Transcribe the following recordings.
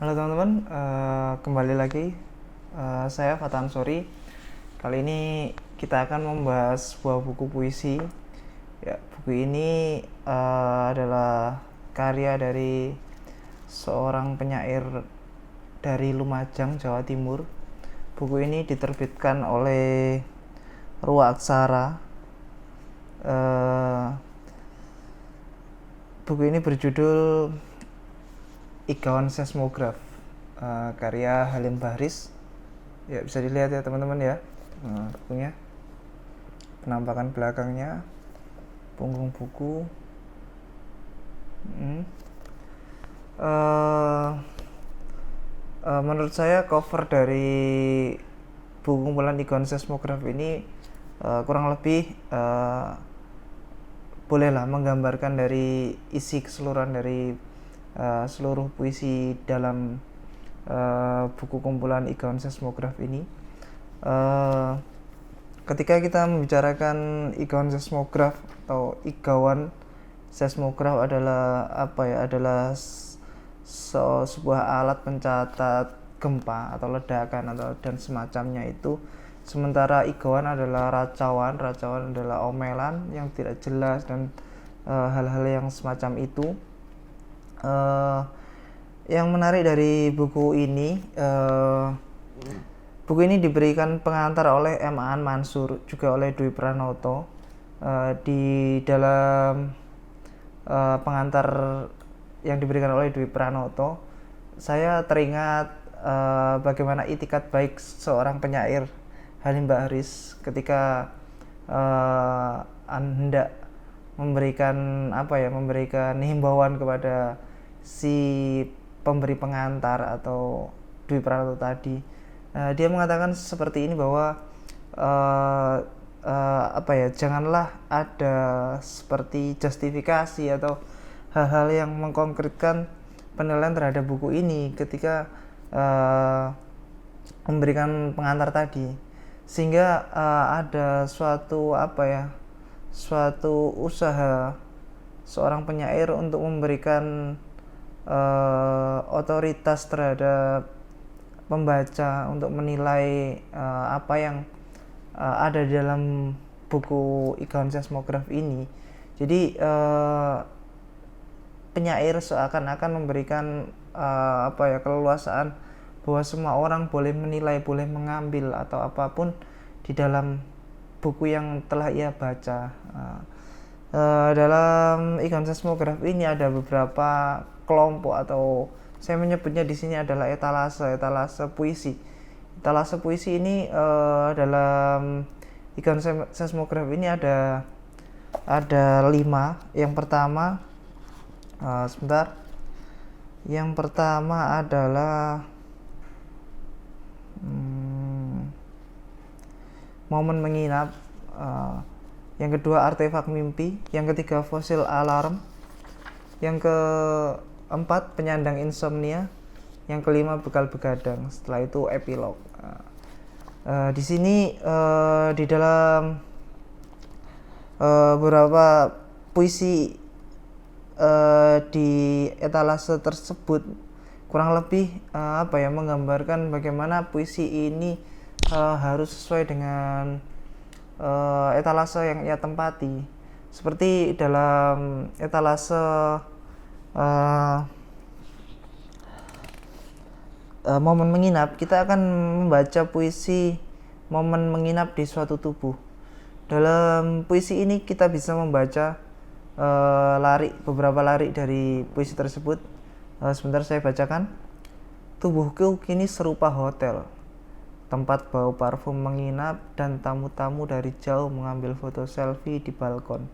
Halo teman-teman, kembali lagi saya Fatan Sori. Kali ini kita akan membahas sebuah buku puisi. Ya, buku ini adalah karya dari seorang penyair dari Lumajang, Jawa Timur. Buku ini diterbitkan oleh Ruwa Aksara. Buku ini berjudul Igawan Seismograf, karya Halim Bahris. Ya, bisa dilihat ya teman-teman ya, bukunya, penampakan belakangnya, punggung buku. Menurut saya cover dari buku kumpulan Igawan Seismograf ini kurang lebih bolehlah menggambarkan dari isi keseluruhan dari seluruh puisi dalam buku kumpulan Igawan Seismograf ini. Ketika kita membicarakan Igawan Seismograf atau Igawan Seismograf adalah adalah sebuah alat pencatat gempa atau ledakan dan semacamnya itu. Sementara Igawan adalah racauan adalah omelan yang tidak jelas dan hal-hal yang semacam itu. Yang menarik dari buku ini diberikan pengantar oleh M. Aan Mansur, juga oleh Dwi Pranoto. Di dalam pengantar yang diberikan oleh Dwi Pranoto, saya teringat bagaimana itikat baik seorang penyair, Halim Bahris, ketika hendak memberikan himbauan kepada si pemberi pengantar atau Dwi Pranoto tadi. Dia mengatakan seperti ini bahwa janganlah ada seperti justifikasi atau hal-hal yang mengkonkretkan penilaian terhadap buku ini ketika memberikan pengantar tadi, sehingga ada suatu usaha seorang penyair untuk memberikan otoritas terhadap pembaca untuk menilai apa yang ada di dalam buku Igawan Seismograf ini. Jadi penyair seakan-akan memberikan keleluasaan bahwa semua orang boleh menilai, boleh mengambil atau apapun di dalam buku yang telah ia baca. Dalam Igawan Seismograf ini ada beberapa kelompok, atau saya menyebutnya di sini adalah etalase puisi. Etalase puisi ini dalam Igawan Seismograf ini ada 5. Yang pertama adalah momen menginap, yang kedua artefak mimpi, yang ketiga fosil alarm, yang keempat penyandang insomnia, yang kelima bekal begadang. Setelah itu epilog. Di sini di dalam beberapa puisi di etalase tersebut kurang lebih menggambarkan bagaimana puisi ini harus sesuai dengan etalase yang ia tempati. Seperti dalam etalase momen menginap, kita akan membaca puisi momen menginap di suatu tubuh. Dalam puisi ini kita bisa membaca beberapa larik dari puisi tersebut. Sebentar saya bacakan. Tubuhku kini serupa hotel, tempat bau parfum menginap dan tamu-tamu dari jauh mengambil foto selfie di balkon.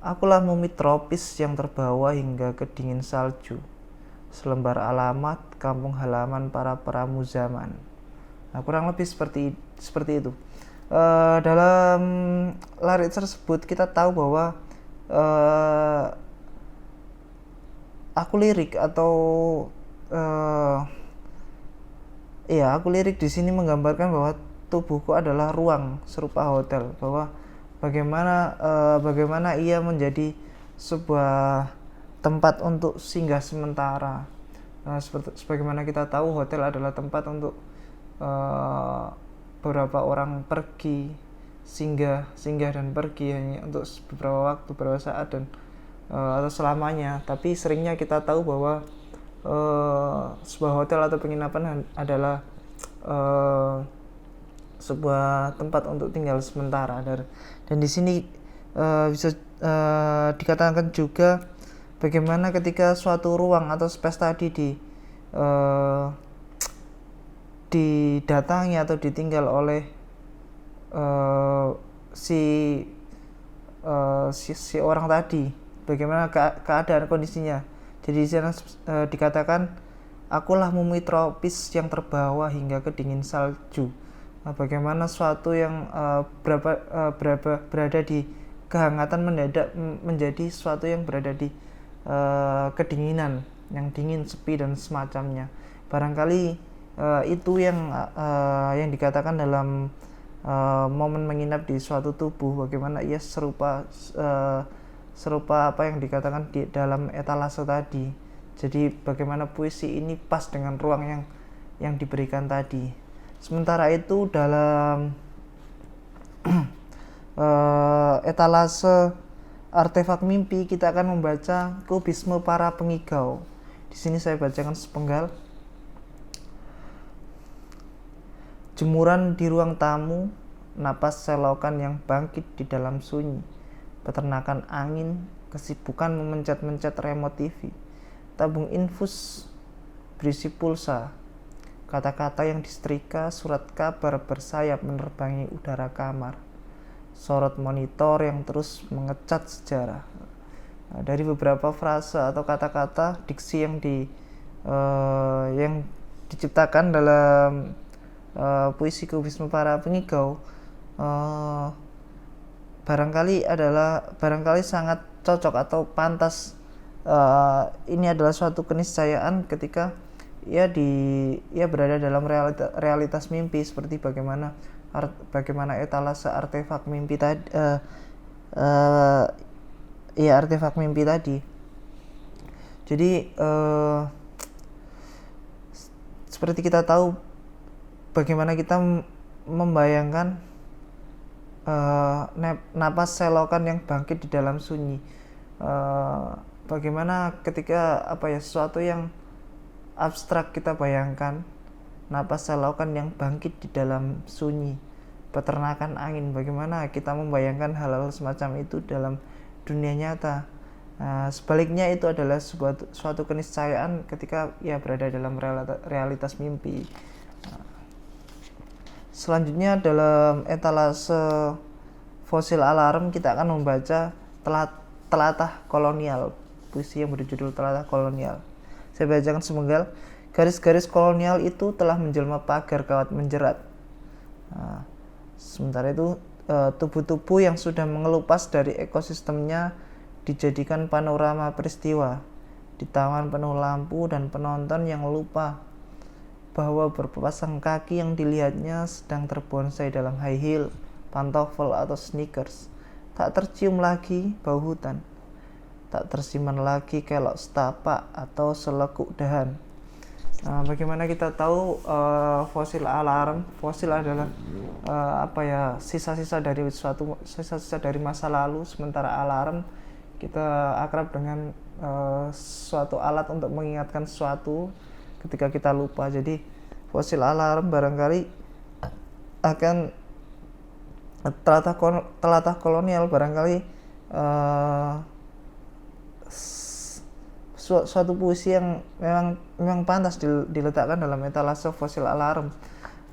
Akulah mumi tropis yang terbawa hingga ke dingin salju, selembar alamat kampung halaman para pramu zaman. Nah, kurang lebih seperti itu. Dalam larik tersebut kita tahu bahwa aku lirik di sini menggambarkan bahwa tubuhku adalah ruang serupa hotel, bahwa bagaimana ia menjadi sebuah tempat untuk singgah sementara, Sebagaimana kita tahu, hotel adalah tempat untuk beberapa orang pergi, singgah dan pergi hanya untuk beberapa waktu, beberapa saat, dan atau selamanya. Tapi seringnya kita tahu bahwa sebuah hotel atau penginapan adalah sebuah tempat untuk tinggal sementara, dan di sini bisa dikatakan juga bagaimana ketika suatu ruang atau space tadi didatangi atau ditinggal oleh si orang tadi, bagaimana keadaan kondisinya. Jadi di sana dikatakan, akulah mumi tropis yang terbawa hingga ke dingin salju. Bagaimana suatu yang berada di kehangatan mendadak menjadi suatu yang berada di kedinginan, yang dingin, sepi, dan semacamnya. Barangkali itu yang dikatakan dalam momen menginap di suatu tubuh, bagaimana ia serupa apa yang dikatakan di dalam etalase tadi. Jadi bagaimana puisi ini pas dengan ruang yang diberikan tadi. Sementara itu dalam etalase artefak mimpi kita akan membaca kubisme para pengigau. Di sini saya bacakan sepenggal. Jemuran di ruang tamu, napas selokan yang bangkit di dalam sunyi, peternakan angin, kesibukan memencet-mencet remote TV, tabung infus berisi pulsa, kata-kata yang disetrika, surat kabar bersayap menerbangi udara kamar, sorot monitor yang terus mengecat sejarah. Dari beberapa frase atau kata-kata diksi yang diciptakan dalam puisi kubisme para pengigau, barangkali sangat cocok atau pantas. Ini adalah suatu keniscayaan ketika ia berada dalam realitas mimpi, seperti bagaimana etalase artefak mimpi tadi. Artefak mimpi tadi. Jadi seperti kita tahu bagaimana kita membayangkan napas selokan yang bangkit di dalam sunyi. Bagaimana ketika sesuatu yang abstrak kita bayangkan, napas selokan yang bangkit di dalam sunyi, peternakan angin, bagaimana kita membayangkan hal-hal semacam itu dalam dunia nyata. Sebaliknya itu adalah suatu keniscayaan ketika ia berada dalam realitas mimpi. Selanjutnya dalam etalase fosil alarm kita akan membaca telatah kolonial, puisi yang berjudul Telatah Kolonial. Saya bacakan sepenggal. Garis-garis kolonial itu telah menjelma pagar kawat menjerat. Sementara itu tubuh-tubuh yang sudah mengelupas dari ekosistemnya dijadikan panorama peristiwa di taman penuh lampu dan penonton yang lupa bahwa berpasang kaki yang dilihatnya sedang terbonsai dalam high heel, pantofel atau sneakers. Tak tercium lagi bau hutan, tak tersimpan lagi kelok setapak atau selekuk dahan. Bagaimana kita tahu fosil alarm? Fosil adalah sisa-sisa dari masa lalu, sementara alarm kita akrab dengan suatu alat untuk mengingatkan sesuatu ketika kita lupa. Jadi fosil alarm barangkali akan telatah kolonial barangkali suatu puisi yang memang pantas diletakkan dalam etalase fosil alarm.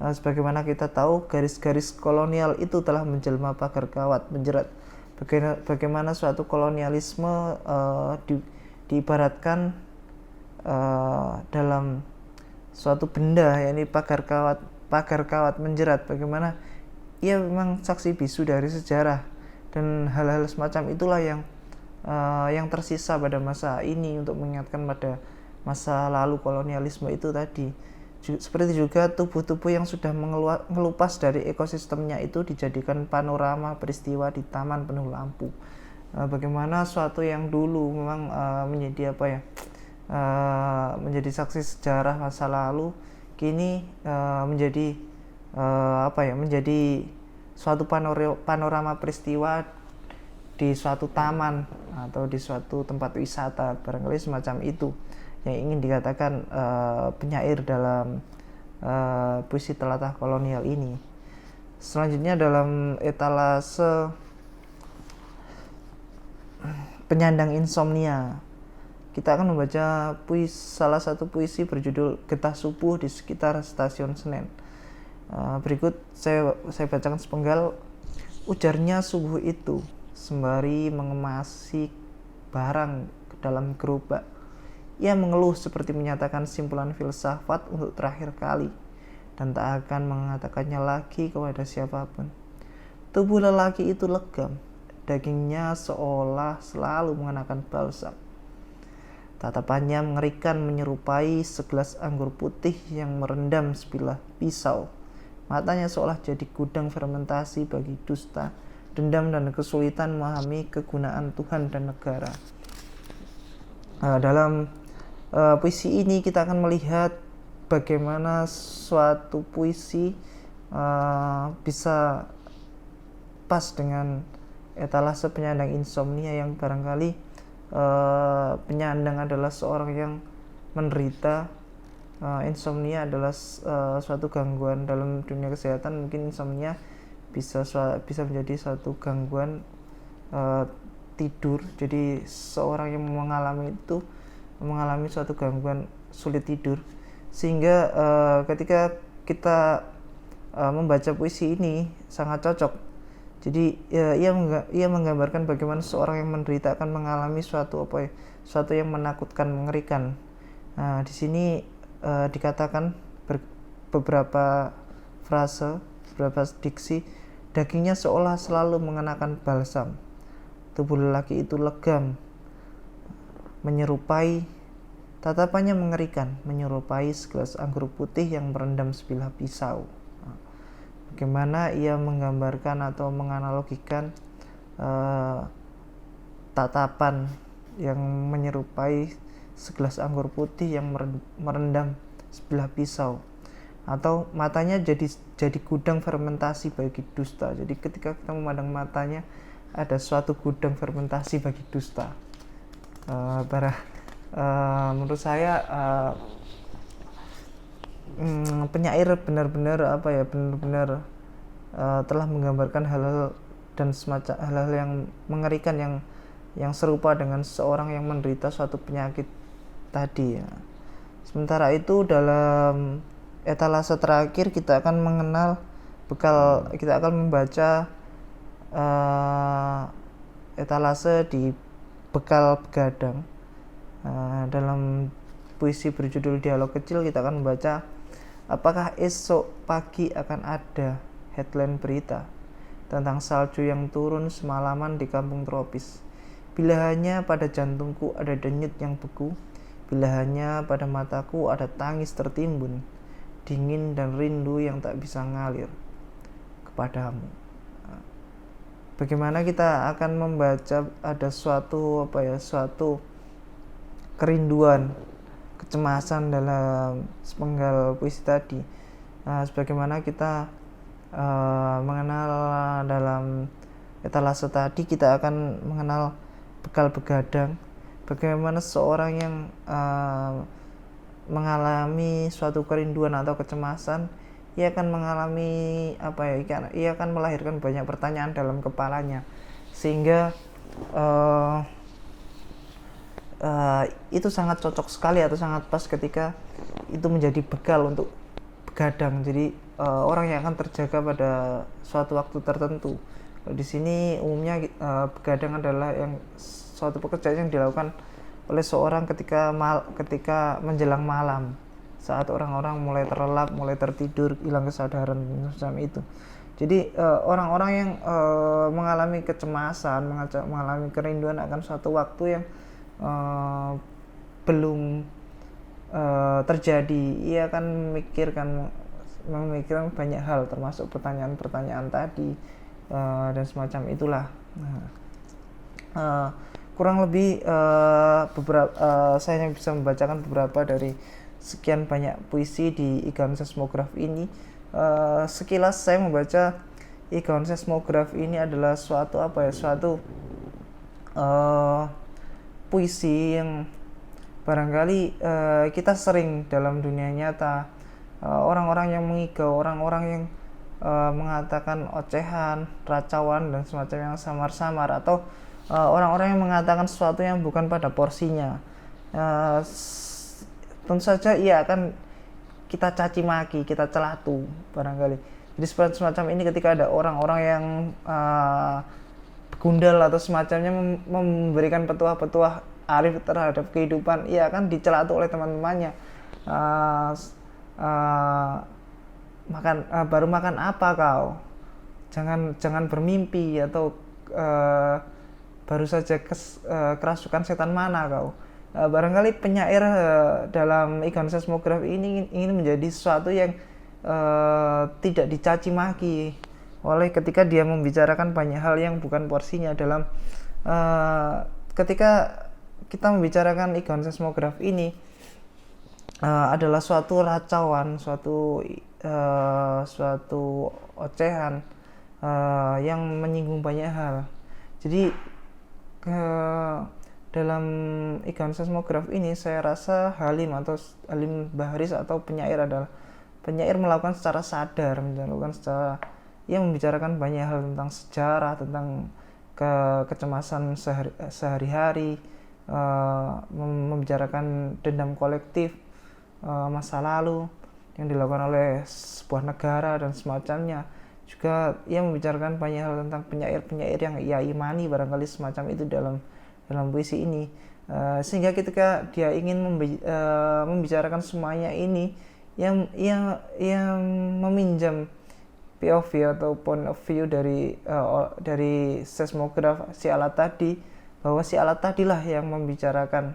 Sebagaimana kita tahu, garis-garis kolonial itu telah menjelma pagar kawat menjerat. Bagaimana suatu kolonialisme diibaratkan dalam suatu benda, yakni pagar kawat menjerat. Bagaimana ia memang saksi bisu dari sejarah, dan hal-hal semacam itulah yang tersisa pada masa ini untuk mengingatkan pada masa lalu kolonialisme itu tadi. Seperti juga tubuh-tubuh yang sudah mengelupas dari ekosistemnya itu dijadikan panorama peristiwa di taman penuh lampu. Bagaimana suatu yang dulu memang menjadi menjadi saksi sejarah masa lalu, kini menjadi menjadi suatu panorama peristiwa di suatu taman atau di suatu tempat wisata, barangkali semacam itu yang ingin dikatakan penyair dalam puisi Telatah Kolonial ini. Selanjutnya dalam etalase penyandang insomnia, kita akan membaca salah satu puisi berjudul Getah Subuh di Sekitar Stasiun Senen. Berikut saya bacakan sepenggal. Ujarnya subuh itu sembari mengemasi barang ke dalam gerobak. Ia mengeluh seperti menyatakan simpulan filsafat untuk terakhir kali, dan tak akan mengatakannya lagi kepada siapapun. Tubuh lelaki itu legam, dagingnya seolah selalu mengenakan balsam. Tatapannya mengerikan, menyerupai segelas anggur putih yang merendam sebilah pisau. Matanya seolah jadi gudang fermentasi bagi dusta, dendam, dan kesulitan memahami kegunaan Tuhan dan negara. Dalam puisi ini kita akan melihat bagaimana suatu puisi bisa pas dengan etalase penyandang insomnia, yang barangkali penyandang adalah seorang yang menderita insomnia adalah suatu gangguan dalam dunia kesehatan. Mungkin insomnia bisa menjadi suatu gangguan tidur. Jadi seorang yang mengalami suatu gangguan sulit tidur, sehingga ketika kita membaca puisi ini sangat cocok. Jadi ia menggambarkan bagaimana seorang yang menderita akan mengalami suatu yang menakutkan, mengerikan. Di sini dikatakan beberapa frase, beberapa diksi. Dagingnya seolah selalu mengenakan balsam. Tubuh lelaki itu legam, menyerupai, tatapannya mengerikan, menyerupai segelas anggur putih yang merendam sebilah pisau. Bagaimana ia menggambarkan atau menganalogikan tatapan yang menyerupai segelas anggur putih yang merendam sebilah pisau, atau matanya jadi gudang fermentasi bagi dusta. Jadi ketika kita memandang matanya, ada suatu gudang fermentasi bagi dusta. Menurut saya penyair benar-benar telah menggambarkan hal-hal dan semacam hal-hal yang mengerikan, yang serupa dengan seorang yang menderita suatu penyakit tadi. Sementara itu dalam etalase terakhir kita akan membaca etalase di Bekal Begadang. Dalam puisi berjudul Dialog Kecil kita akan membaca, apakah esok pagi akan ada headline berita tentang salju yang turun semalaman di kampung tropis. Bila hanya pada jantungku ada denyut yang beku, bila hanya pada mataku ada tangis tertimbun, dingin dan rindu yang tak bisa ngalir kepadamu. Bagaimana kita akan membaca ada suatu kerinduan, kecemasan dalam sepenggal puisi tadi. Sebagaimana kita mengenal dalam etalase tadi, kita akan mengenal Bekal Begadang. Bagaimana seorang yang mengalami suatu kerinduan atau kecemasan, ia akan mengalami ia akan melahirkan banyak pertanyaan dalam kepalanya, sehingga itu sangat cocok sekali atau sangat pas ketika itu menjadi bekal untuk begadang. Jadi orang yang akan terjaga pada suatu waktu tertentu. Di sini umumnya begadang adalah suatu pekerjaan yang dilakukan oleh seorang ketika menjelang malam, saat orang-orang mulai terlelap, mulai tertidur, hilang kesadaran semacam itu. Jadi orang-orang yang mengalami kecemasan, mengalami kerinduan akan suatu waktu yang belum terjadi, ia akan memikirkan banyak hal, termasuk pertanyaan-pertanyaan tadi dan semacam itulah. kurang lebih saya hanya bisa membacakan beberapa dari sekian banyak puisi di Igaun Seismograph ini. Sekilas saya membaca Igaun Seismograph ini adalah suatu puisi yang barangkali kita sering dalam dunia nyata, orang-orang yang mengigau, orang-orang yang mengatakan ocehan, racauan dan semacam yang samar-samar, atau orang-orang yang mengatakan sesuatu yang bukan pada porsinya. Tentu saja ia akan kita caci maki, kita celatu barangkali. Jadi semacam ini ketika ada orang-orang yang gundal atau semacamnya memberikan petuah-petuah arif terhadap kehidupan, ia akan dicelatu oleh teman-temannya. Baru makan apa kau? Jangan bermimpi, atau baru saja kerasukan setan mana kau? Barangkali penyair dalam Igaun Seismograph ini ingin menjadi sesuatu yang tidak dicaci maki oleh ketika dia membicarakan banyak hal yang bukan porsinya. Dalam ketika kita membicarakan Igaun Seismograph ini adalah suatu racauan, suatu ocehan yang menyinggung banyak hal. Jadi dalam Igaun Seismograph ini saya rasa Halim Bahris atau penyair adalah penyair melakukan secara sadar, ia membicarakan banyak hal tentang sejarah, tentang kecemasan sehari-hari, membicarakan dendam kolektif masa lalu yang dilakukan oleh sebuah negara dan semacamnya. Juga ia membicarakan banyak hal tentang penyair-penyair yang ia imani, barangkali semacam itu dalam puisi ini. Sehingga ketika dia ingin membicarakan semuanya ini, yang meminjam POV atau point of view dari seismograf si alat tadi, bahwa si alat tadilah yang membicarakan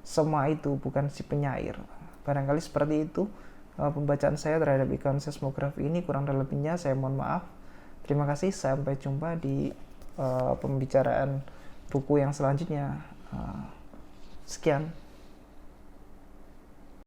semua itu, bukan si penyair. Barangkali seperti itu pembacaan saya terhadap Igaun Seismograph ini. Kurang dan lebihnya saya mohon maaf. Terima kasih, sampai jumpa di pembicaraan buku yang selanjutnya. Sekian.